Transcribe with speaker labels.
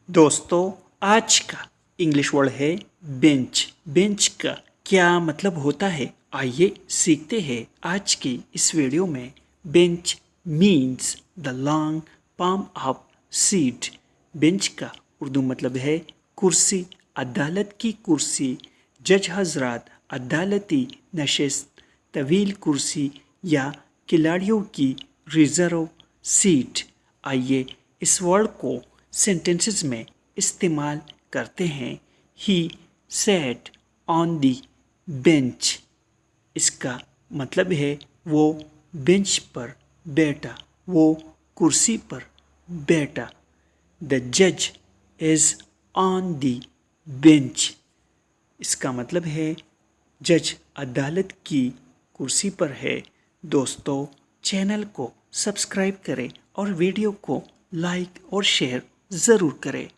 Speaker 1: दोस्तों आज का इंग्लिश वर्ड है बेंच। बेंच का क्या मतलब होता है, आइए सीखते हैं आज की इस वीडियो में। Bench means the long palm of seat. Bench का उर्दू मतलब है कुर्सी, अदालत की कुर्सी। जज हजरात अदालती नशिस्त, तवील कुर्सी या खिलाड़ियों की रिजर्व सीट। आइए इस वर्ड को सेंटेंसेस में इस्तेमाल करते हैं। ही सेट ऑन दी बेंच। इसका मतलब है वो बेंच पर बैठा, वो कुर्सी पर बैठा। द जज इज ऑन दी बेंच। इसका मतलब है जज अदालत की कुर्सी पर है। दोस्तों चैनल को सब्सक्राइब करें और वीडियो को लाइक और शेयर ज़रूर करें।